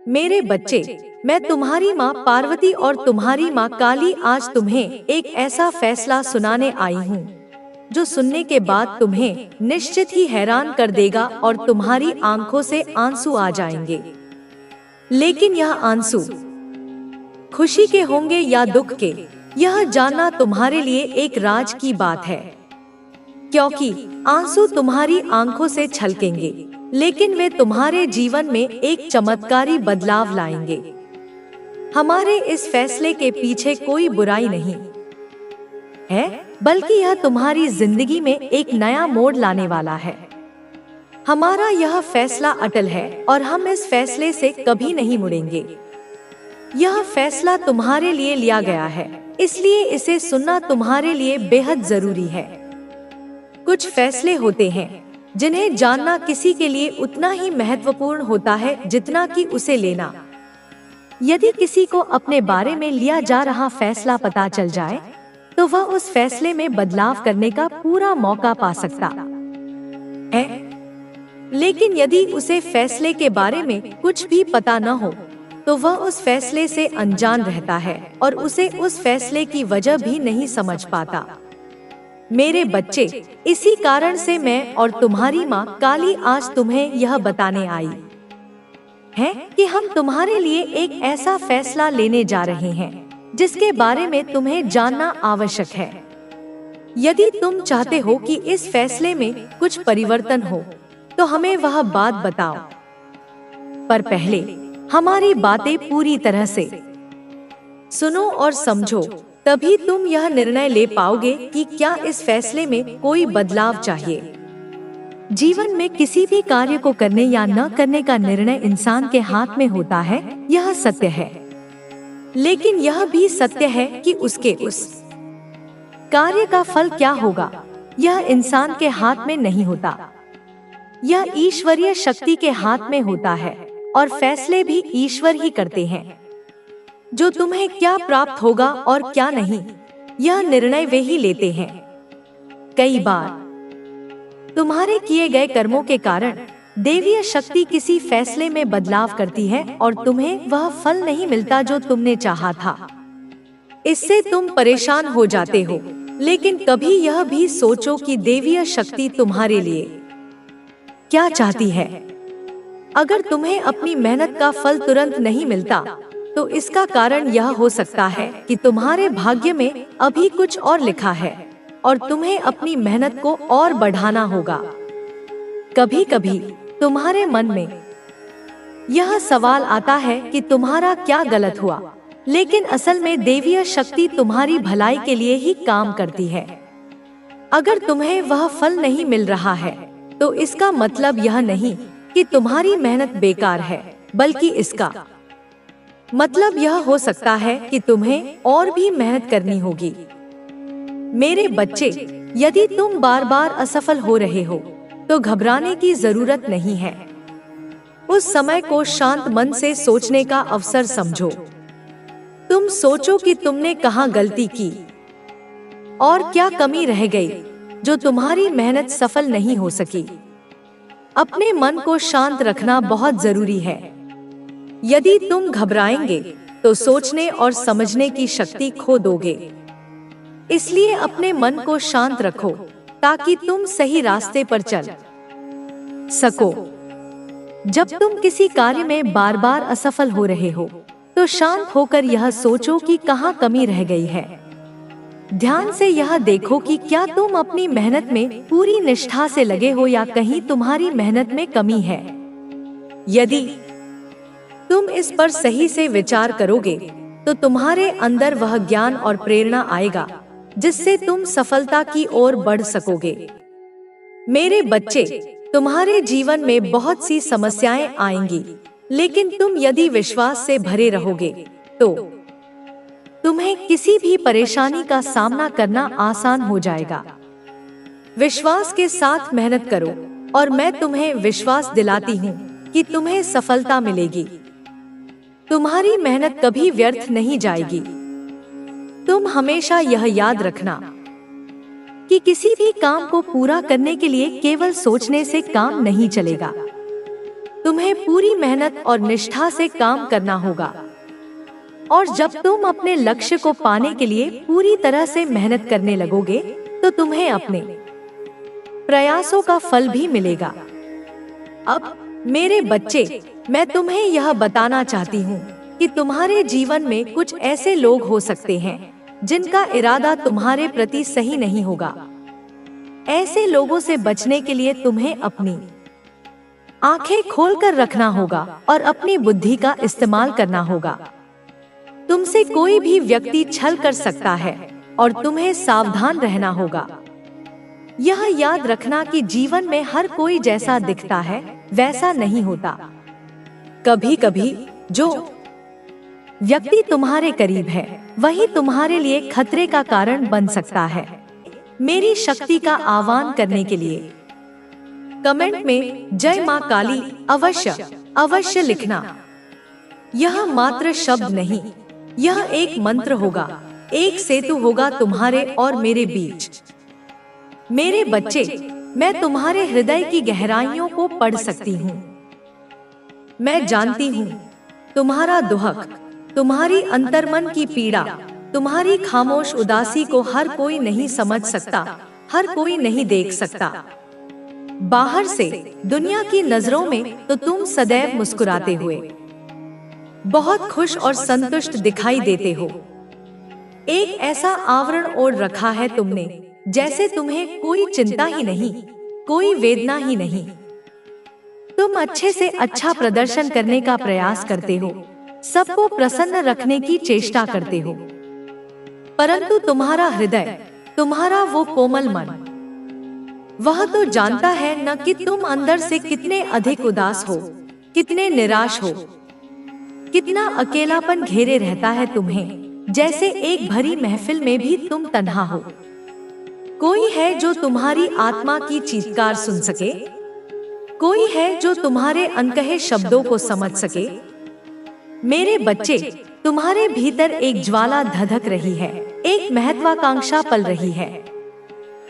मेरे बच्चे, मैं तुम्हारी माँ पार्वती और तुम्हारी माँ काली आज तुम्हें एक ऐसा फैसला सुनाने आई हूँ जो सुनने के बाद तुम्हें निश्चित ही हैरान कर देगा और तुम्हारी आंखों से आंसू आ जाएंगे। लेकिन यह आंसू खुशी के होंगे या दुख के, यह जानना तुम्हारे लिए एक राज की बात है। क्योंकि आंसू तुम्हारी आंखों से छलकेंगे, लेकिन वे तुम्हारे जीवन में एक चमत्कारी बदलाव लाएंगे। हमारे इस फैसले के पीछे कोई बुराई नहीं है, बल्कि यह तुम्हारी जिंदगी में एक नया मोड़ लाने वाला है। हमारा यह फैसला अटल है और हम इस फैसले से कभी नहीं मुड़ेंगे। यह फैसला तुम्हारे लिए लिया गया है, इसलिए इसे सुनना तुम्हारे लिए बेहद जरूरी है। कुछ फैसले होते हैं जिन्हें जानना किसी के लिए उतना ही महत्वपूर्ण होता है जितना कि उसे लेना। यदि किसी को अपने बारे में लिया जा रहा फैसला पता चल जाए, तो वह उस फैसले में बदलाव करने का पूरा मौका पा सकता है। लेकिन यदि उसे फैसले के बारे में कुछ भी पता न हो, तो वह उस फैसले से अनजान रहता है और उसे उस फैसले की वजह भी नहीं समझ पाता। मेरे बच्चे, इसी कारण से मैं और तुम्हारी माँ काली आज तुम्हें यह बताने आई है कि हम तुम्हारे लिए एक ऐसा फैसला लेने जा रहे हैं जिसके बारे में तुम्हें जानना आवश्यक है। यदि तुम चाहते हो कि इस फैसले में कुछ परिवर्तन हो, तो हमें वह बात बताओ। पर पहले हमारी बातें पूरी तरह से सुनो और समझो, तभी तुम यह निर्णय ले पाओगे कि क्या इस फैसले में कोई बदलाव चाहिए। जीवन में किसी भी कार्य को करने या न करने का निर्णय इंसान के हाथ में होता है, यह सत्य है। लेकिन यह भी सत्य है कि उसके उस कार्य का फल क्या होगा, यह इंसान के हाथ में नहीं होता। यह ईश्वरीय शक्ति के हाथ में होता है और फैसले भी ईश्वर ही करते हैं। जो तुम्हें क्या प्राप्त होगा और क्या नहीं, यह निर्णय वे ही लेते हैं। कई बार तुम्हारे किए गए कर्मों के कारण देवीय शक्ति किसी फैसले में बदलाव करती है और तुम्हें वह फल नहीं मिलता जो तुमने चाहा था। इससे तुम परेशान हो जाते हो, लेकिन कभी यह भी सोचो कि देवीय शक्ति तुम्हारे लिए क्या चाहती है। अगर तुम्हें अपनी मेहनत का फल तुरंत नहीं मिलता, तो इसका कारण यह हो सकता है कि तुम्हारे भाग्य में अभी कुछ और लिखा है और तुम्हें अपनी मेहनत को और बढ़ाना होगा। कभी कभी तुम्हारे मन में यह सवाल आता है कि तुम्हारा क्या गलत हुआ, लेकिन असल में देवीय शक्ति तुम्हारी भलाई के लिए ही काम करती है। अगर तुम्हें वह फल नहीं मिल रहा है, तो इसका मतलब यह नहीं कि तुम्हारी मेहनत बेकार है, बल्कि इसका मतलब यह हो सकता है कि तुम्हें और भी मेहनत करनी होगी। मेरे बच्चे, यदि तुम बार बार असफल हो रहे हो, तो घबराने की जरूरत नहीं है। उस समय को शांत मन से सोचने का अवसर समझो। तुम सोचो कि तुमने कहाँ गलती की और क्या कमी रह गई जो तुम्हारी मेहनत सफल नहीं हो सकी। अपने मन को शांत रखना बहुत जरूरी है। यदि तुम घबराएंगे, तो सोचने और समझने की शक्ति खो दोगे। इसलिए अपने मन को शांत रखो ताकि तुम सही रास्ते पर चल सको। जब तुम किसी कार्य में बार बार असफल हो रहे हो, तो शांत होकर यह सोचो कि कहाँ कमी रह गई है। ध्यान से यह देखो कि क्या तुम अपनी मेहनत में पूरी निष्ठा से लगे हो या कहीं तुम्हारी मेहनत में कमी है। यदि तुम इस पर सही से विचार करोगे, तो तुम्हारे अंदर वह ज्ञान और प्रेरणा आएगा जिससे तुम सफलता की ओर बढ़ सकोगे। मेरे बच्चे, तुम्हारे जीवन में बहुत सी समस्याएं आएंगी, लेकिन तुम यदि विश्वास से भरे रहोगे, तो तुम्हें किसी भी परेशानी का सामना करना आसान हो जाएगा। विश्वास के साथ मेहनत करो और मैं तुम्हें विश्वास दिलाती हूँ कि तुम्हें सफलता मिलेगी। तुम्हारी मेहनत कभी व्यर्थ नहीं जाएगी। तुम हमेशा यह याद रखना कि किसी भी काम को पूरा करने के लिए केवल सोचने से काम नहीं चलेगा। तुम्हें पूरी मेहनत और निष्ठा से काम करना होगा। और जब तुम अपने लक्ष्य को पाने के लिए पूरी तरह से मेहनत करने लगोगे, तो तुम्हें अपने प्रयासों का फल भी मिलेगा। अब मेरे बच्चे, मैं तुम्हें यह बताना चाहती हूँ कि तुम्हारे जीवन में कुछ ऐसे लोग हो सकते हैं जिनका इरादा तुम्हारे प्रति सही नहीं होगा। ऐसे लोगों से बचने के लिए तुम्हें अपनी आंखें खोलकर रखना होगा और अपनी बुद्धि का इस्तेमाल करना होगा। तुमसे कोई भी व्यक्ति छल कर सकता है और तुम्हें सावधान रहना होगा। यह याद रखना कि जीवन में हर कोई जैसा दिखता है वैसा नहीं होता। कभी कभी जो व्यक्ति तुम्हारे करीब है वही तुम्हारे लिए खतरे का कारण बन सकता है। मेरी शक्ति का आह्वान करने के लिए कमेंट में जय मां काली अवश्य अवश्य लिखना। यह मात्र शब्द नहीं, यह एक मंत्र होगा, एक सेतु होगा तुम्हारे और मेरे बीच। मेरे बच्चे, मैं तुम्हारे हृदय की गहराइयों को पढ़ सकती हूँ। मैं जानती हूँ तुम्हारा दुहक, तुम्हारी अंतर्मन की पीड़ा, तुम्हारी खामोश उदासी को हर कोई नहीं समझ सकता, हर कोई नहीं देख सकता। बाहर से दुनिया की नजरों में तो तुम सदैव मुस्कुराते हुए बहुत खुश और संतुष्ट दिखाई देते हो। एक ऐसा आवरण ओढ़ रखा है तुमने जैसे तुम्हें कोई चिंता ही नहीं, कोई वेदना ही नहीं। तुम अच्छे से अच्छा प्रदर्शन करने का प्रयास करते हो, सबको प्रसन्न रखने की चेष्टा करते हो, परंतु तुम्हारा हृदय, तुम्हारा वो कोमल मन, वह तो जानता है न कि तुम अंदर से कितने अधिक उदास हो, कितने निराश हो, कितना अकेलापन घेरे रहता है तुम्हें, जैसे एक भरी महफिल में भी तुम तन्हा हो। कोई है जो तुम्हारी आत्मा की चीत्कार सुन सके? कोई है जो तुम्हारे अनकहे शब्दों को समझ सके? मेरे बच्चे, तुम्हारे भीतर एक ज्वाला धधक रही है, एक महत्वाकांक्षा पल रही है।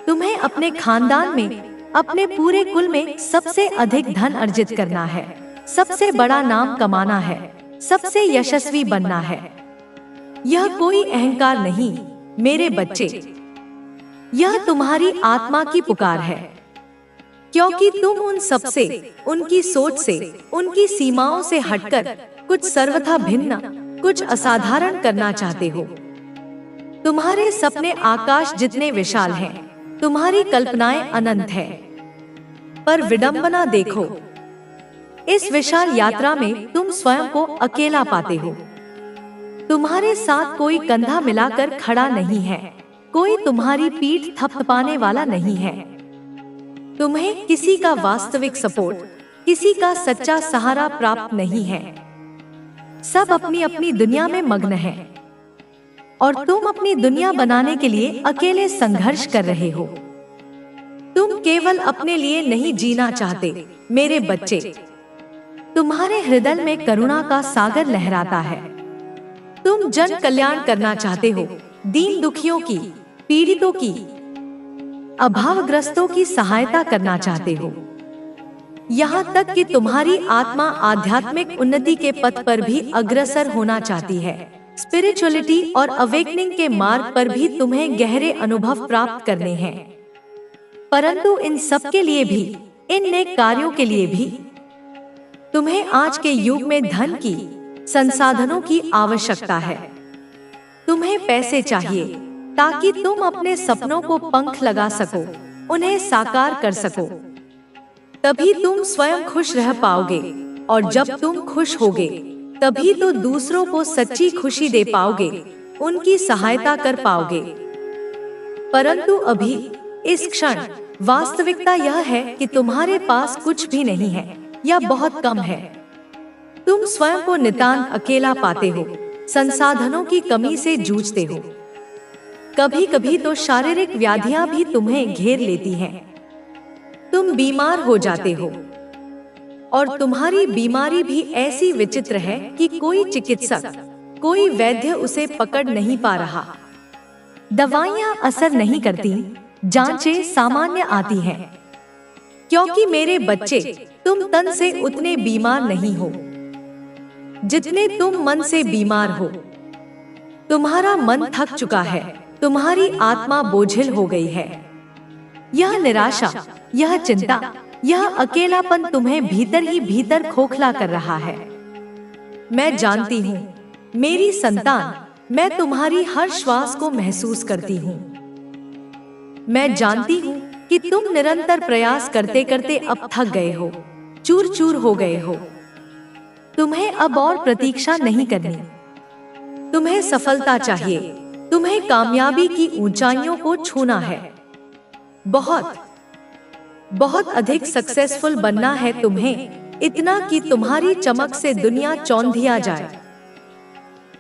तुम्हें अपने खानदान में, अपने पूरे कुल में सबसे अधिक धन अर्जित करना है, सबसे बड़ा नाम कमाना है, सबसे यशस्वी बनना है। यह कोई अहंकार नहीं मेरे बच्चे, यह तुम्हारी आत्मा की पुकार है, क्योंकि तुम उन सबसे, उनकी सोच से, उनकी सीमाओं से हटकर कुछ सर्वथा भिन्न, कुछ असाधारण करना चाहते हो। तुम्हारे सपने आकाश जितने विशाल हैं, तुम्हारी कल्पनाएं अनंत है, पर विडंबना देखो, इस विशाल यात्रा में तुम स्वयं को अकेला पाते हो। तुम्हारे साथ कोई कंधा मिलाकर खड़ा नहीं है, कोई तुम्हारी पीठ थपथपाने वाला नहीं है। तुम्हें किसी का वास्तविक सपोर्ट, किसी का सच्चा सहारा प्राप्त नहीं है। सब अपनी अपनी दुनिया में मग्न हैं और तुम अपनी दुनिया बनाने के लिए अकेले संघर्ष कर रहे हो। तुम केवल अपने लिए नहीं जीना चाहते मेरे बच्चे। तुम्हारे हृदय में करुणा का सागर लहराता है। तुम जन कल्याण करना चाहते हो, दीन दुखियों की, पीड़ितों की, अभावग्रस्तों की सहायता करना चाहते हो। यहाँ तक कि तुम्हारी आत्मा आध्यात्मिक उन्नति के पथ पर भी अग्रसर होना चाहती है। स्पिरिचुअलिटी और अवेकनिंग के मार्ग पर भी तुम्हें गहरे अनुभव प्राप्त करने हैं। परंतु इन सब के लिए भी, इन नेक कार्यों के लिए भी तुम्हें आज के युग में धन की, संसाधनों की आवश्यकता है। तुम्हें पैसे चाहिए ताकि तुम अपने सपनों को पंख लगा सको, उन्हें साकार कर सको। तभी तुम स्वयं खुश रह पाओगे, और जब तुम खुश होगे तभी तो दूसरों को सच्ची खुशी दे पाओगे, उनकी सहायता कर पाओगे। परंतु अभी इस क्षण वास्तविकता यह है कि तुम्हारे पास कुछ भी नहीं है या बहुत कम है। तुम स्वयं को नितांत अकेला पाते हो, संसाधनों की कमी से जूझते हो। कभी कभी तो शारीरिक व्याधियां भी तुम्हें घेर लेती हैं। तुम बीमार हो जाते हो, और तुम्हारी बीमारी भी ऐसी विचित्र है कि कोई चिकित्सक, कोई वैद्य उसे पकड़ नहीं पा रहा। दवाइयां असर नहीं करती, जांचें सामान्य आती हैं, क्योंकि मेरे बच्चे, तुम तन से उतने बीमार नहीं हो जितने तुम मन से बीमार हो। तुम्हारा मन थक चुका है, तुम्हारी आत्मा बोझिल हो गई है। यह निराशा, यह चिंता, यह अकेलापन तुम्हें भीतर ही भीतर खोखला कर रहा है। मैं जानती हूँ मेरी संतान, मैं तुम्हारी हर श्वास को महसूस करती हूँ। मैं जानती हूँ कि तुम निरंतर प्रयास करते करते अब थक गए हो, चूर चूर हो गए हो। तुम्हें अब और प्रतीक्षा नहीं करनी। तुम्हें सफलता चाहिए, तुम्हें कामयाबी की ऊंचाइयों को छूना है। बहुत बहुत अधिक सक्सेसफुल बनना है तुम्हें, इतना कि तुम्हारी चमक से दुनिया चौंधिया जाए।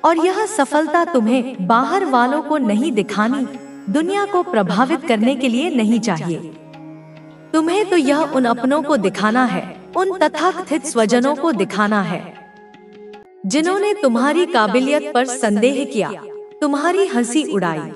और यह सफलता तुम्हें बाहर वालों को नहीं दिखानी, दुनिया को प्रभावित करने के लिए नहीं चाहिए। तुम्हें तो यह उन अपनों को दिखाना है, उन तथाकथित स्वजनों को दिखाना है जिन्होंने तुम्हारी काबिलियत पर संदेह किया, तुम्हारी हंसी उड़ाई।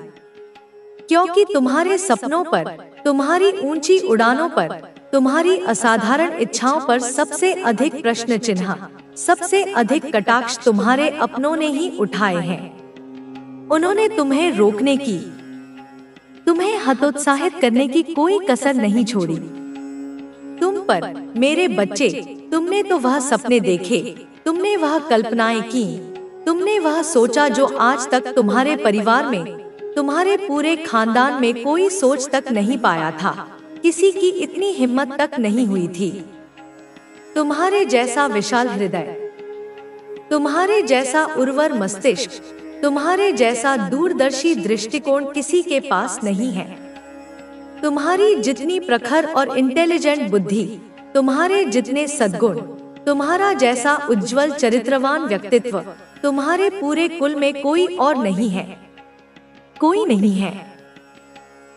क्योंकि तुम्हारे सपनों पर, तुम्हारी ऊंची उड़ानों पर, तुम्हारी असाधारण इच्छाओं पर सबसे अधिक प्रश्न चिन्ह, सबसे अधिक कटाक्ष तुम्हारे अपनों ने ही उठाए हैं। उन्होंने तुम्हें रोकने की, तुम्हें हतोत्साहित करने की कोई कसर नहीं छोड़ी। तुम पर, मेरे बच्चे, तुमने तो वह सपने देखे, तुमने वह कल्पनाएं की, तुमने वह सोचा जो आज तक तुम्हारे परिवार में, तुम्हारे पूरे खानदान में कोई सोच तक नहीं पाया था, किसी की इतनी हिम्मत तक नहीं हुई थी। तुम्हारे जैसा विशाल हृदय, तुम्हारे जैसा उर्वर मस्तिष्क, तुम्हारे जैसा दूरदर्शी दृष्टिकोण किसी के पास नहीं है। तुम्हारी जितनी प्रखर और इंटेलिजेंट बुद्धि, तुम्हारे जितने सद्गुण, तुम्हारा जैसा उज्जवल चरित्रवान व्यक्तित्व तुम्हारे पूरे कुल में कोई और नहीं है, कोई नहीं है।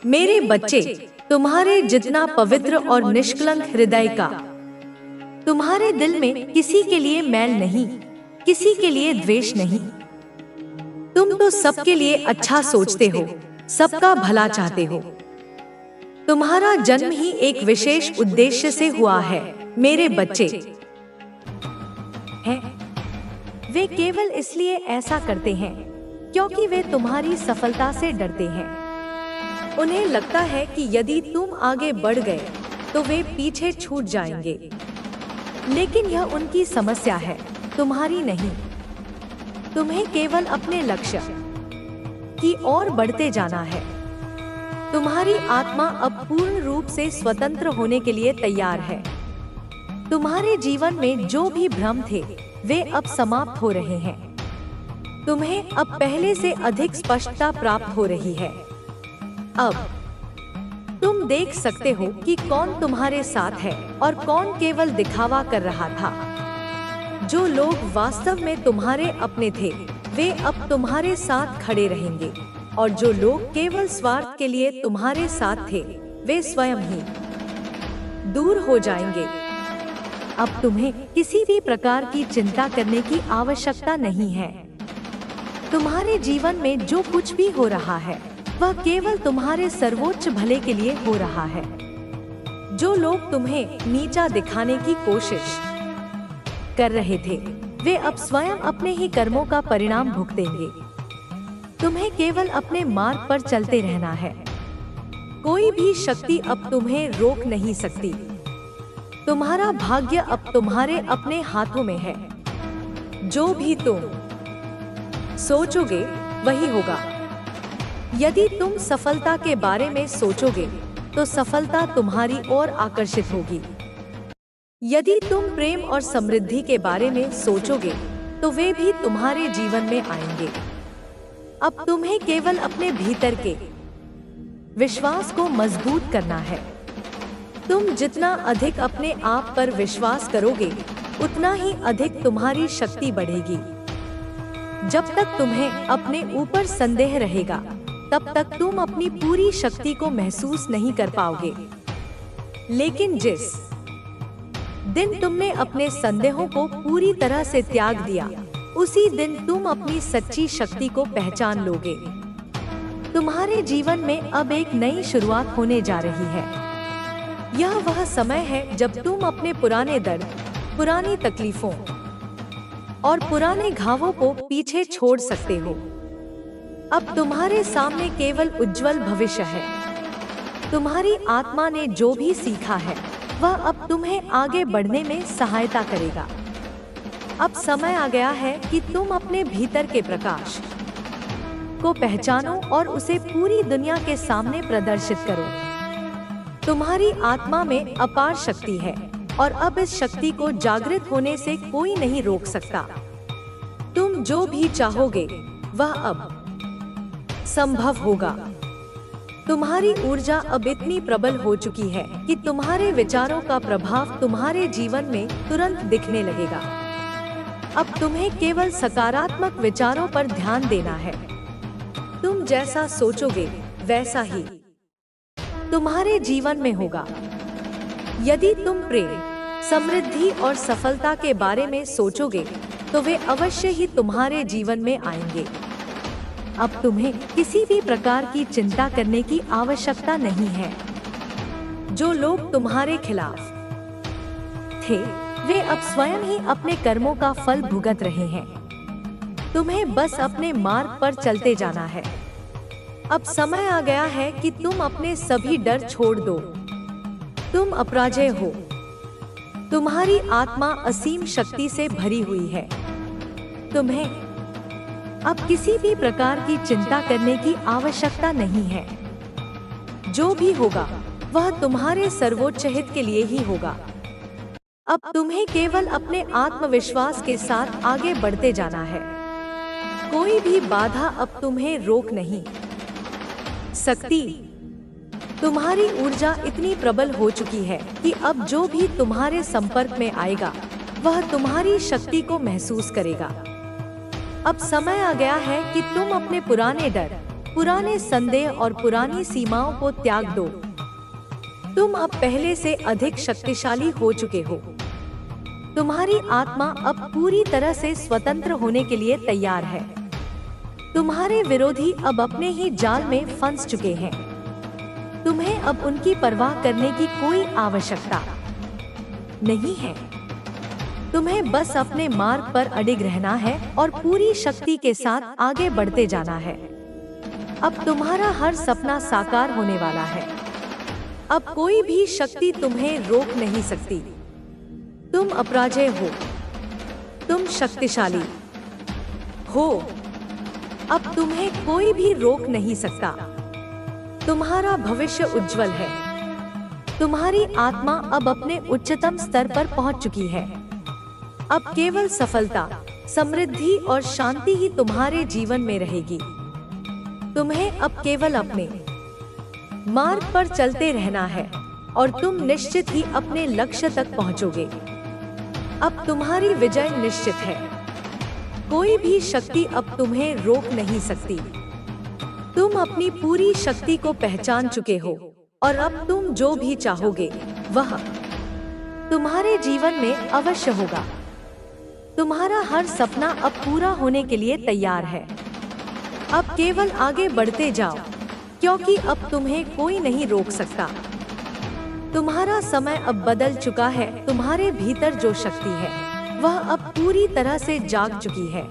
मेरे बच्चे, तुम्हारे जितना पवित्र और निष्कलंक हृदय का, तुम्हारे दिल में किसी के लिए मैल नहीं, किसी के लिए द्वेष नहीं। तुम तो सबके लिए अच्छा सोचते हो, सबका भला चाहते हो। तुम्हारा जन्म ही एक विशेष उद्देश्य से हुआ है। मेरे बच्चे हैं, वे केवल इसलिए ऐसा करते हैं क्योंकि वे तुम्हारी सफलता से डरते हैं। उन्हें लगता है कि यदि तुम आगे बढ़ गए तो वे पीछे छूट जाएंगे। लेकिन यह उनकी समस्या है, तुम्हारी नहीं। तुम्हें केवल अपने लक्ष्य की ओर बढ़ते जाना है। तुम्हारी आत्मा अब पूर्ण रूप से स्वतंत्र होने के लिए तैयार है। तुम्हारे जीवन में जो भी भ्रम थे वे अब समाप्त हो रहे हैं। तुम्हें अब पहले से अधिक स्पष्टता प्राप्त हो रही है। अब तुम देख सकते हो कि कौन तुम्हारे साथ है और कौन केवल दिखावा कर रहा था। जो लोग वास्तव में तुम्हारे अपने थे वे अब तुम्हारे साथ खड़े रहेंगे, और जो लोग केवल स्वार्थ के लिए तुम्हारे साथ थे वे स्वयं ही दूर हो जाएंगे। अब तुम्हें किसी भी प्रकार की चिंता करने की आवश्यकता नहीं है। तुम्हारे जीवन में जो कुछ भी हो रहा है वह केवल तुम्हारे सर्वोच्च भले के लिए हो रहा है। जो लोग तुम्हें नीचा दिखाने की कोशिश कर रहे थे वे अब स्वयं अपने ही कर्मों का परिणाम भुगतेंगे। तुम्हें केवल अपने मार्ग पर चलते रहना है। कोई भी शक्ति अब तुम्हें रोक नहीं सकती। तुम्हारा भाग्य अब तुम्हारे अपने हाथों में है। जो भी तुम सोचोगे वही होगा। यदि तुम सफलता के बारे में सोचोगे तो सफलता तुम्हारी ओर आकर्षित होगी। यदि तुम प्रेम और समृद्धि के बारे में सोचोगे तो वे भी तुम्हारे जीवन में आएंगे। अब तुम्हें केवल अपने भीतर के विश्वास को मजबूत करना है। तुम जितना अधिक अपने आप पर विश्वास करोगे उतना ही अधिक तुम्हारी शक्ति बढ़ेगी। जब तक तुम्हें अपने ऊपर संदेह रहेगा तब तक तुम अपनी पूरी शक्ति को महसूस नहीं कर पाओगे। लेकिन जिस दिन तुमने अपने संदेहों को पूरी तरह से त्याग दिया उसी दिन तुम अपनी सच्ची शक्ति को पहचान लोगे। तुम्हारे जीवन में अब एक नई शुरुआत होने जा रही है। यह वह समय है जब तुम अपने पुराने दर्द, पुरानी तकलीफों और पुराने घावों को पीछे छोड़ सकते हो। अब तुम्हारे सामने केवल उज्जवल भविष्य है। तुम्हारी आत्मा ने जो भी सीखा है वह अब तुम्हें आगे बढ़ने में सहायता करेगा। अब समय आ गया है कि तुम अपने भीतर के प्रकाश को पहचानो और उसे पूरी दुनिया के सामने प्रदर्शित करो। तुम्हारी आत्मा में अपार शक्ति है और अब इस शक्ति को जागृत होने से कोई नहीं रोक सकता। तुम जो भी चाहोगे वह अब संभव होगा। तुम्हारी ऊर्जा अब इतनी प्रबल हो चुकी है कि तुम्हारे विचारों का प्रभाव तुम्हारे जीवन में तुरंत दिखने लगेगा। अब तुम्हें केवल सकारात्मक विचारों पर ध्यान देना है। तुम जैसा सोचोगे वैसा ही तुम्हारे जीवन में होगा। यदि तुम प्रेम, समृद्धि और सफलता के बारे में सोचोगे तो वे अवश्य ही तुम्हारे जीवन में आएंगे। अब तुम्हें किसी भी प्रकार की चिंता करने की आवश्यकता नहीं है। जो लोग तुम्हारे खिलाफ थे वे अब स्वयं ही अपने कर्मों का फल भुगत रहे हैं। तुम्हें बस अपने मार्ग पर चलते जाना है। अब समय आ गया है कि तुम अपने सभी डर छोड़ दो। तुम अपराजेय हो। तुम्हारी आत्मा असीम शक्ति से भरी हुई है। तुम्हें अब किसी भी प्रकार की चिंता करने की आवश्यकता नहीं है। जो भी होगा वह तुम्हारे सर्वोच्च हित के लिए ही होगा। अब तुम्हें केवल अपने आत्मविश्वास के साथ आगे बढ़ते जाना है। कोई भी बाधा अब तुम्हें रोक नहीं सकती। तुम्हारी ऊर्जा इतनी प्रबल हो चुकी है कि अब जो भी तुम्हारे संपर्क में आएगा वह तुम्हारी शक्ति को महसूस करेगा। अब समय आ गया है कि तुम अपने पुराने डर, पुराने संदेह और पुरानी सीमाओं को त्याग दो। तुम अब पहले से अधिक शक्तिशाली हो चुके हो। तुम्हारी आत्मा अब पूरी तरह से स्वतंत्र होने के लिए तैयार है। तुम्हारे विरोधी अब अपने ही जाल में फंस चुके हैं। तुम्हें अब उनकी परवाह करने की कोई आवश्यकता नहीं है। तुम्हें बस अपने मार्ग पर अडिग रहना है और पूरी शक्ति के साथ आगे बढ़ते जाना है। अब तुम्हारा हर सपना साकार होने वाला है। अब कोई भी शक्ति तुम्हें रोक नहीं सकती। तुम अपराजेय हो। तुम शक्तिशाली हो। अब तुम्हें कोई भी रोक नहीं सकता। तुम्हारा भविष्य उज्जवल है। तुम्हारी आत्मा अब अपने उच्चतम स्तर पर पहुंच चुकी है। अब केवल सफलता, समृद्धि और शांति ही तुम्हारे जीवन में रहेगी। तुम्हें अब केवल अपने मार्ग पर चलते रहना है और तुम निश्चित ही अपने लक्ष्य तक पहुंचोगे। अब तुम्हारी विजय निश्चित है। कोई भी शक्ति अब तुम्हें रोक नहीं सकती। तुम अपनी पूरी शक्ति को पहचान चुके हो और अब तुम जो भी चाहोगे वह तुम्हारे जीवन में अवश्य होगा। तुम्हारा हर सपना अब पूरा होने के लिए तैयार है। अब केवल आगे बढ़ते जाओ, क्योंकि अब तुम्हें कोई नहीं रोक सकता। तुम्हारा समय अब बदल चुका है। तुम्हारे भीतर जो शक्ति है वह अब पूरी तरह से जाग चुकी है।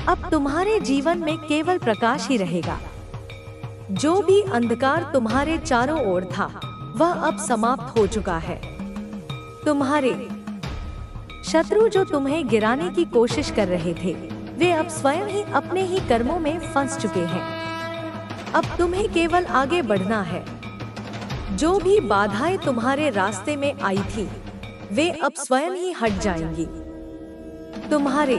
अब तुम्हारे जीवन में केवल प्रकाश ही रहेगा। जो भी अंधकार तुम्हारे चारों ओर था वह अब समाप्त हो चुका है। तुम्हारे शत्रु जो तुम्हें गिराने की कोशिश कर रहे थे वे अब स्वयं ही अपने ही कर्मों में फंस चुके हैं। अब तुम्हें केवल आगे बढ़ना है। जो भी बाधाएं तुम्हारे रास्ते में आई थी वे अब स्वयं ही हट जाएंगी। तुम्हारे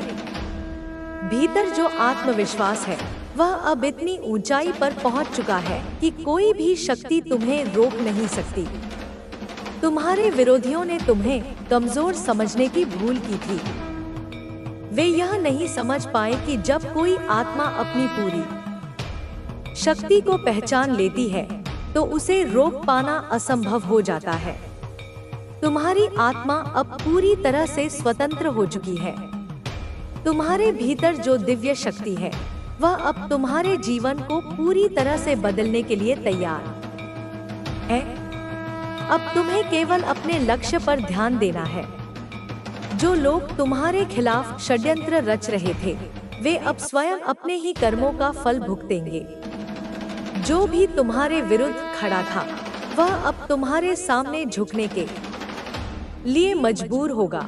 भीतर जो आत्मविश्वास है वह अब इतनी ऊंचाई पर पहुंच चुका है कि कोई भी शक्ति तुम्हें रोक नहीं सकती। तुम्हारे विरोधियों ने तुम्हें कमजोर समझने की भूल की थी। वे यह नहीं समझ पाए कि जब कोई आत्मा अपनी पूरी शक्ति को पहचान लेती है तो उसे रोक पाना असंभव हो जाता है। तुम्हारी आत्मा अब पूरी तरह से स्वतंत्र हो चुकी है। तुम्हारे भीतर जो दिव्य शक्ति है वह अब तुम्हारे जीवन को पूरी तरह से बदलने के लिए तैयार है। अब तुम्हें केवल अपने लक्ष्य पर ध्यान देना है। जो लोग तुम्हारे खिलाफ षड्यंत्र रच रहे थे, वे अब स्वयं अपने ही कर्मों का फल भुगतेंगे। जो भी तुम्हारे विरुद्ध खड़ा था, वह अब तुम्हारे सामने झुकने के लिए मजबूर होगा।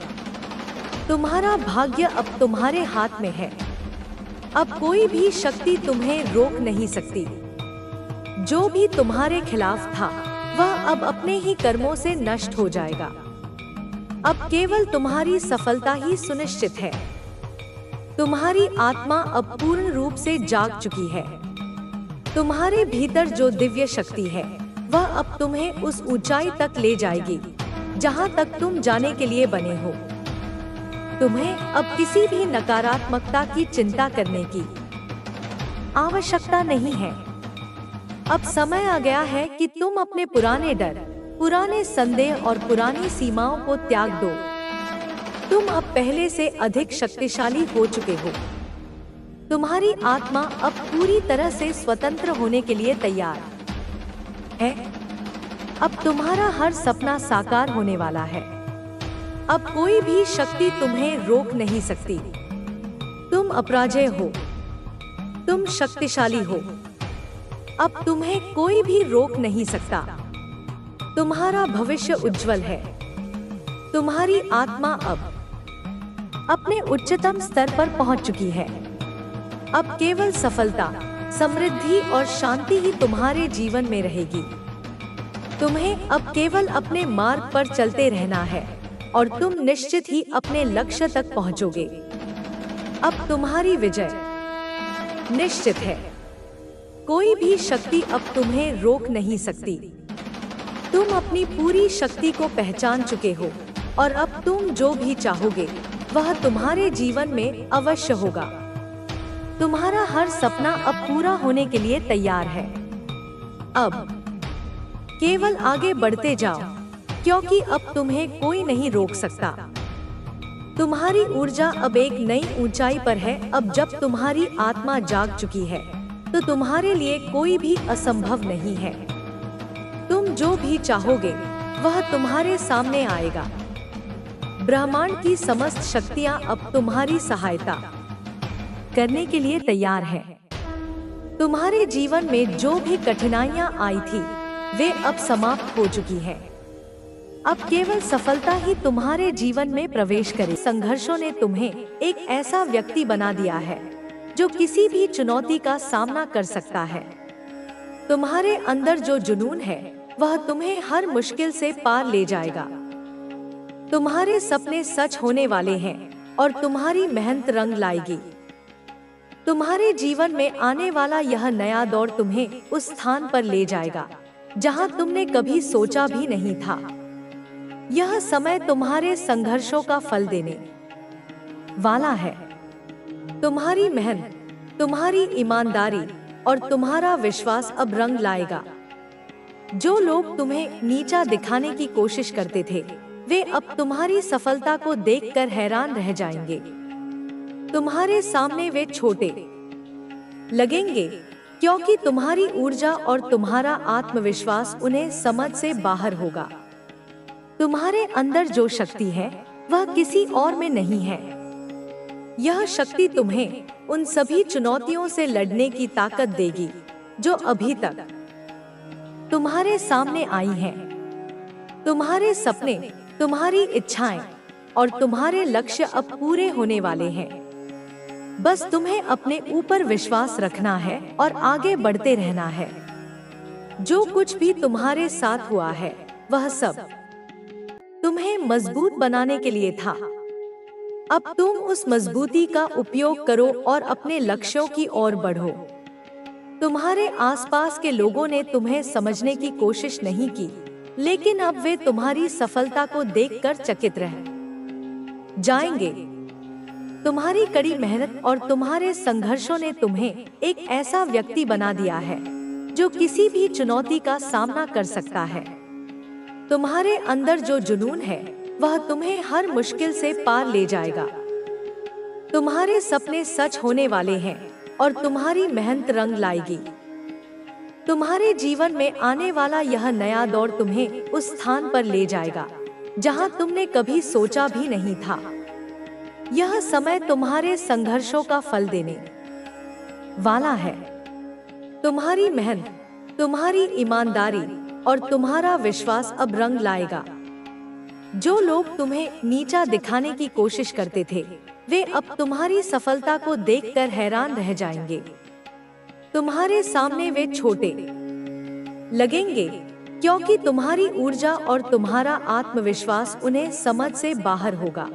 तुम्हारा भाग्य अब तुम्हारे हाथ में है। अब कोई भी शक्ति तुम्हें रोक नहीं सकती। जो भी तुम्हारे खिलाफ था, वह अब अपने ही कर्मों से नष्ट हो जाएगा। अब केवल तुम्हारी सफलता ही सुनिश्चित है। तुम्हारी आत्मा अब पूर्ण रूप से जाग चुकी है। तुम्हारे भीतर जो दिव्य शक्ति है, वह अब तुम्हें उस ऊंचाई तक ले जाएगी जहां तक तुम जाने के लिए बने हो। तुम्हें अब किसी भी नकारात्मकता की चिंता करने की आवश्यकता नहीं है। अब समय आ गया है कि तुम अपने पुराने डर, पुराने संदेह और पुरानी सीमाओं को त्याग दो। तुम अब पहले से अधिक शक्तिशाली हो चुके हो। तुम्हारी आत्मा अब पूरी तरह से स्वतंत्र होने के लिए तैयार है। अब तुम्हारा हर सपना साकार होने वाला है। अब कोई भी शक्ति तुम्हें रोक नहीं सकती। तुम अपराजेय हो। तुम शक्तिशाली हो। अब तुम्हें कोई भी रोक नहीं सकता। तुम्हारा भविष्य उज्जवल है। तुम्हारी आत्मा अब अपने उच्चतम स्तर पर पहुंच चुकी है। अब केवल सफलता, समृद्धि और शांति ही तुम्हारे जीवन में रहेगी। तुम्हें अब केवल अपने मार्ग पर चलते रहना है और तुम निश्चित ही अपने लक्ष्य तक पहुंचोगे। अब तुम्हारी विजय निश्चित है। कोई भी शक्ति अब तुम्हें रोक नहीं सकती। तुम अपनी पूरी शक्ति को पहचान चुके हो और अब तुम जो भी चाहोगे, वह तुम्हारे जीवन में अवश्य होगा। तुम्हारा हर सपना अब पूरा होने के लिए तैयार है। अब केवल आगे बढ़ते जाओ, क्योंकि अब तुम्हें कोई नहीं रोक सकता। तुम्हारी ऊर्जा अब एक नई ऊंचाई पर है। अब जब तुम्हारी आत्मा जाग चुकी है, तो तुम्हारे लिए कोई भी असंभव नहीं है। तुम जो भी चाहोगे, वह तुम्हारे सामने आएगा। ब्रह्मांड की समस्त शक्तियां अब तुम्हारी सहायता करने के लिए तैयार हैं। तुम्हारे जीवन में जो भी कठिनाइयां आई थी, वे अब समाप्त हो चुकी हैं। अब केवल सफलता ही तुम्हारे जीवन में प्रवेश करे। संघर्षों ने तुम्हें एक ऐसा व्यक्ति बना दिया है जो किसी भी चुनौती का सामना कर सकता है। तुम्हारे अंदर जो जुनून है, वह तुम्हें हर मुश्किल से पार ले जाएगा। तुम्हारे सपने सच होने वाले हैं और तुम्हारी मेहनत रंग लाएगी। तुम्हारे जीवन में आने वाला यह नया दौर तुम्हें उस स्थान पर ले जाएगा जहां तुमने कभी सोचा भी नहीं था। यह समय तुम्हारे संघर्षों का फल देने वाला है। तुम्हारी मेहनत, तुम्हारी ईमानदारी और तुम्हारा विश्वास अब रंग लाएगा। जो लोग तुम्हें नीचा दिखाने की कोशिश करते थे, वे अब तुम्हारी सफलता को देखकर हैरान रह जाएंगे। तुम्हारे सामने वे छोटे लगेंगे, क्योंकि तुम्हारी ऊर्जा और तुम्हारा आत्मविश्वास उन्हें समझ से बाहर होगा। तुम्हारे अंदर जो शक्ति है, वह किसी और में नहीं है। यह शक्ति तुम्हें उन सभी चुनौतियों से लड़ने की ताकत देगी जो अभी तक तुम्हारे सामने आई हैं। तुम्हारे सपने, तुम्हारी इच्छाएं और तुम्हारे लक्ष्य अब पूरे होने वाले हैं। बस तुम्हें अपने ऊपर विश्वास रखना है और आगे बढ़ते रहना है। जो कुछ भी तुम्हारे साथ हुआ है, वह सब तुम्हें मजबूत बनाने के लिए था। अब तुम उस मजबूती का उपयोग करो और अपने लक्ष्यों की ओर बढ़ो। तुम्हारे आसपास के लोगों ने तुम्हें समझने की कोशिश नहीं की, लेकिन अब वे तुम्हारी सफलता को देखकर चकित रह जाएंगे। तुम्हारी कड़ी मेहनत और तुम्हारे संघर्षों ने तुम्हें एक ऐसा व्यक्ति बना दिया है जो किसी भी चुनौती का सामना कर सकता है। तुम्हारे अंदर जो जुनून है, वह तुम्हें हर मुश्किल से पार ले जाएगा। तुम्हारे सपने सच होने वाले हैं और तुम्हारी मेहनत रंग लाएगी। तुम्हारे जीवन में आने वाला यह नया दौर तुम्हें उस स्थान पर ले जाएगा जहां तुमने कभी सोचा भी नहीं था। यह समय तुम्हारे संघर्षों का फल देने वाला है। तुम्हारी मेहनत, तुम्हारी ईमानदारी और तुम्हारा विश्वास अब रंग लाएगा। जो लोग तुम्हें नीचा दिखाने की कोशिश करते थे, वे अब तुम्हारी सफलता को देखकर हैरान रह जाएंगे। तुम्हारे सामने वे छोटे लगेंगे क्योंकि तुम्हारी ऊर्जा और तुम्हारा आत्मविश्वास उन्हें समझ से बाहर होगा।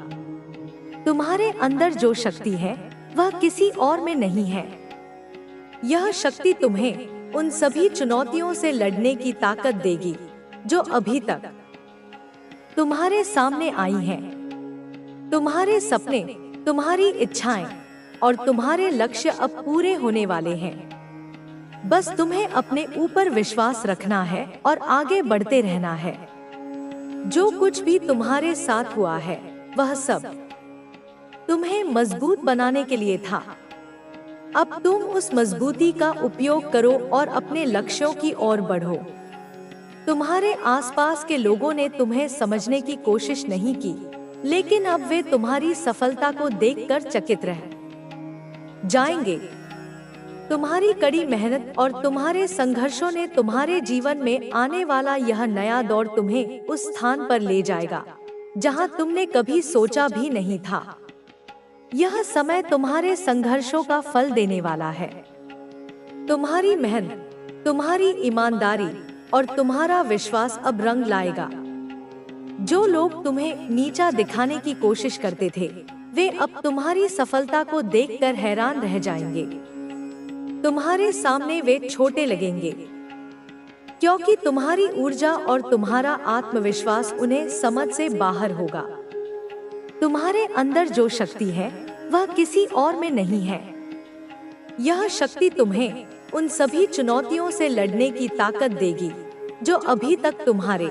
तुम्हारे अंदर जो शक्ति है वह किसी और में नहीं है। यह शक्ति तुम्हें उन सभी चुनौतियों से लड़ने की ताकत देगी जो अभी तक तुम्हारे सामने आई हैं। तुम्हारे सपने, तुम्हारी इच्छाएं और तुम्हारे लक्ष्य अब पूरे होने वाले हैं। बस तुम्हें अपने ऊपर विश्वास रखना है और आगे बढ़ते रहना है। जो कुछ भी तुम्हारे साथ हुआ है वह सब तुम्हें मजबूत बनाने के लिए था। अब तुम उस मजबूती का उपयोग करो और अपने लक्ष्यों की ओर बढ़ो। तुम्हारे आसपास के लोगों ने तुम्हें समझने की कोशिश नहीं की, लेकिन अब वे तुम्हारी सफलता को देखकर चकित रह जाएंगे। तुम्हारी कड़ी मेहनत और तुम्हारे संघर्षों ने तुम्हारे जीवन में आने वाला यह नया दौर तुम्हें उस स्थान पर ले जाएगा जहां तुमने कभी सोचा भी नहीं था। यह समय तुम्हारे संघर्षों का फल देने वाला है। तुम्हारी मेहनत, तुम्हारी ईमानदारी और तुम्हारा विश्वास अब रंग लाएगा। जो लोग तुम्हें नीचा दिखाने की कोशिश करते थे, वे अब तुम्हारी सफलता को देखकर हैरान रह जाएंगे। तुम्हारे सामने वे छोटे लगेंगे क्योंकि तुम्हारी ऊर्जा और तुम्हारा आत्मविश्वास उन्हें समझ से बाहर होगा। तुम्हारे अंदर जो शक्ति है वह किसी और में नहीं है। यह शक्ति तुम्हें उन सभी चुनौतियों से लड़ने की ताकत देगी जो अभी तक तुम्हारे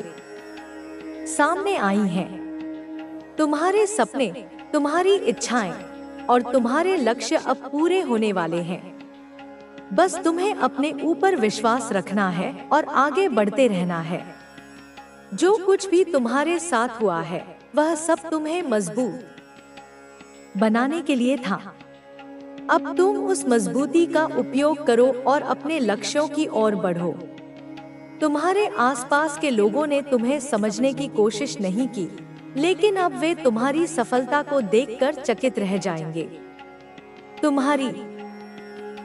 सामने आई हैं। तुम्हारे सपने, तुम्हारी इच्छाएं और तुम्हारे लक्ष्य अब पूरे होने वाले हैं। बस तुम्हें अपने ऊपर विश्वास रखना है और आगे बढ़ते रहना है। जो कुछ भी तुम्हारे साथ हुआ है वह सब तुम्हें मजबूत बनाने के लिए था। अब तुम उस मजबूती का उपयोग करो और अपने लक्ष्यों की ओर बढ़ो। तुम्हारे आसपास के लोगों ने तुम्हें समझने की कोशिश नहीं की, लेकिन अब वे तुम्हारी सफलता को देखकर चकित रह जाएंगे। तुम्हारी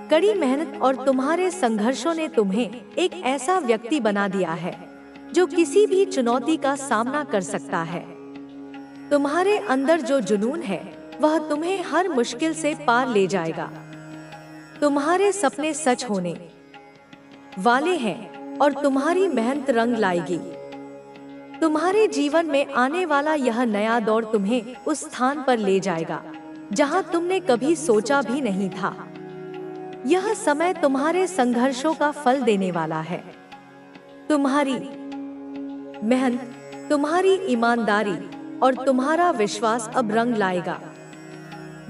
कड़ी मेहनत और तुम्हारे संघर्षों ने तुम्हें एक ऐसा व्यक्ति बना दिया है जो किसी भी चुनौती का सामना कर सकता है। तुम्हारे अंदर जो जुनून है वह तुम्हें हर मुश्किल से पार ले जाएगा। तुम्हारे सपने सच होने वाले हैं और तुम्हारी मेहनत रंग लाएगी। तुम्हारे जीवन में आने वाला यह नया दौर तुम्हें उस स्थान पर ले जाएगा जहां तुमने कभी सोचा भी नहीं था। यह समय तुम्हारे संघर्षों का फल देने वाला है। तुम्हारी मेहनत, तुम्हारी ईमानदारी और तुम्हारा विश्वास अब रंग लाएगा।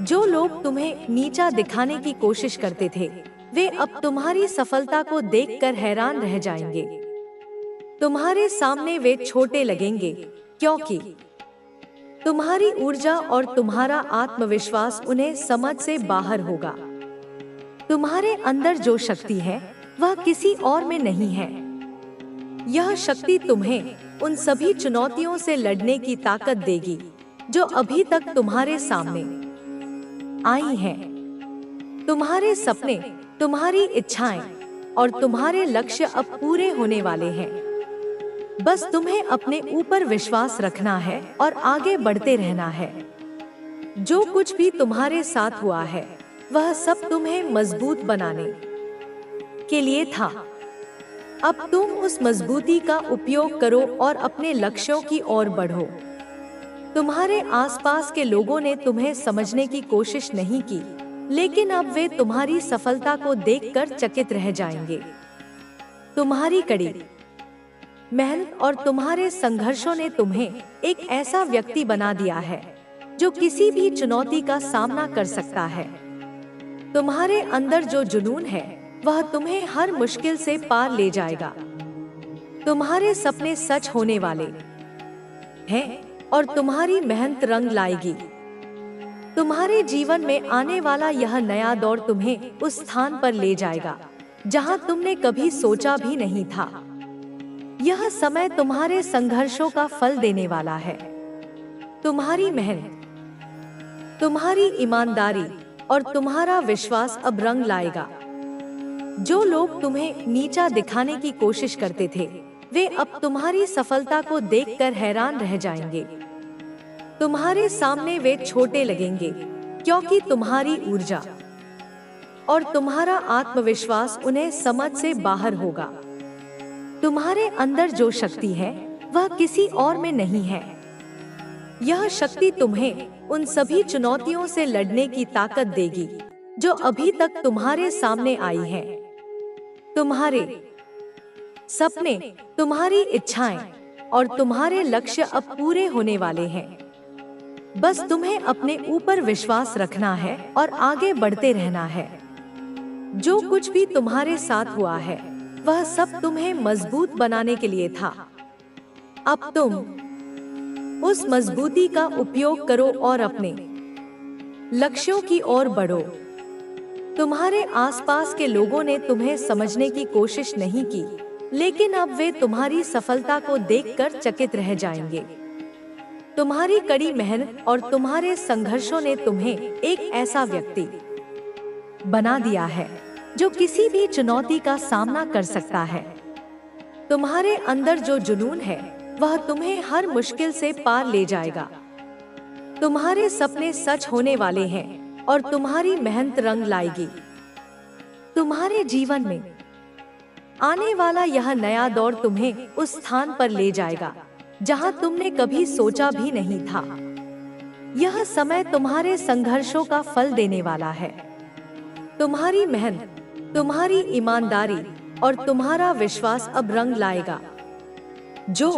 जो लोग तुम्हें नीचा दिखाने की कोशिश करते थे, वे अब तुम्हारी सफलता को देखकर हैरान रह जाएंगे। तुम्हारे सामने वे छोटे लगेंगे क्योंकि तुम्हारी ऊर्जा और तुम्हारा आत्मविश्वास उन्हें समझ से बाहर होगा। तुम्हारे अंदर जो शक्ति है वह किसी और में नहीं है। यह शक्ति तुम्हें उन सभी चुनौतियों से लड़ने की ताकत देगी जो अभी तक तुम्हारे सामने आई हैं। तुम्हारे सपने, तुम्हारी इच्छाएं और तुम्हारे लक्ष्य अब पूरे होने वाले हैं। बस तुम्हें अपने ऊपर विश्वास रखना है और आगे बढ़ते रहना है। जो कुछ भी तुम्हारे साथ हुआ है वह सब तुम्हें मजबूत बनाने के लिए था। अब तुम उस मजबूती का उपयोग करो और अपने लक्ष्यों की ओर बढ़ो। तुम्हारे आसपास के लोगों ने तुम्हें समझने की कोशिश नहीं की, लेकिन अब वे तुम्हारी सफलता को देखकर चकित रह जाएंगे। तुम्हारी कड़ी मेहनत और तुम्हारे संघर्षों ने तुम्हें एक ऐसा व्यक्ति बना दिया है जो किसी भी चुनौती का सामना कर सकता है। तुम्हारे अंदर जो जुनून है वह तुम्हें हर मुश्किल से पार ले जाएगा। तुम्हारे सपने सच होने वाले हैं और तुम्हारी मेहनत रंग लाएगी। तुम्हारे जीवन में आने वाला यह नया दौर तुम्हें उस स्थान पर ले जाएगा जहां तुमने कभी सोचा भी नहीं था। यह समय तुम्हारे संघर्षों का फल देने वाला है। तुम्हारी मेहनत, तुम्हारी ईमानदारी और तुम्हारा विश्वास अब रंग लाएगा। जो लोग तुम्हें नीचा दिखाने की कोशिश करते थे, वे अब तुम्हारी सफलता को देखकर हैरान रह जाएंगे। तुम्हारे सामने वे छोटे लगेंगे क्योंकि तुम्हारी ऊर्जा और तुम्हारा आत्मविश्वास उन्हें समझ से बाहर होगा। तुम्हारे अंदर जो शक्ति है वह किसी और में नहीं है। यह शक्ति तुम्हें उन सभी चुनौतियों से लड़ने की ताकत देगी जो अभी तक तुम्हारे सामने आई है। तुम्हारे सपने, तुम्हारी इच्छाएं और तुम्हारे लक्ष्य अब पूरे होने वाले हैं। बस तुम्हें अपने ऊपर विश्वास रखना है और आगे बढ़ते रहना है। जो कुछ भी तुम्हारे साथ हुआ है वह सब तुम्हें मजबूत बनाने के लिए था। अब तुम उस मजबूती का उपयोग करो और अपने लक्ष्यों की ओर बढ़ो। तुम्हारे आसपास के लोगों ने तुम्हें समझने की कोशिश नहीं की, लेकिन अब वे तुम्हारी सफलता को देखकर चकित रह जाएंगे। तुम्हारी कड़ी मेहनत और तुम्हारे संघर्षों ने तुम्हें एक ऐसा व्यक्ति बना दिया है जो किसी भी चुनौती का सामना कर सकता है। तुम्हारे अंदर जो जुनून है वह तुम्हें हर मुश्किल से पार ले जाएगा। तुम्हारे सपने सच होने वाले हैं और तुम्हारी मेहनत रंग लाएगी। तुम्हारे जीवन में आने वाला यह नया दौर तुम्हें उस स्थान पर ले जाएगा जहां तुमने कभी सोचा भी नहीं था। यह समय तुम्हारे संघर्षों का फल देने वाला है। तुम्हारी मेहनत, तुम्हारी ईमानदारी और तुम्हारा विश्वास अब रंग लाएगा। जो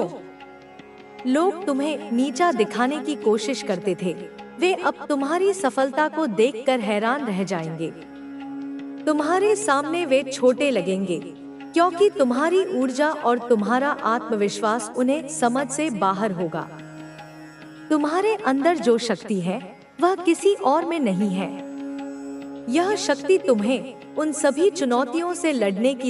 लोग तुम्हें नीचा दिखाने की कोशिश करते थे, वे अब तुम्हारी सफलता को देखकर हैरान रह जाएंगे। तुम्हारे सामने वे छोटे लगेंगे क्योंकि तुम्हारी ऊर्जा और तुम्हारा आत्मविश्वास उन्हें समझ से बाहर होगा। तुम्हारे अंदर जो शक्ति है वह किसी और में नहीं है। यह शक्ति तुम्हें उन सभी चुनौतियों से लड़ने की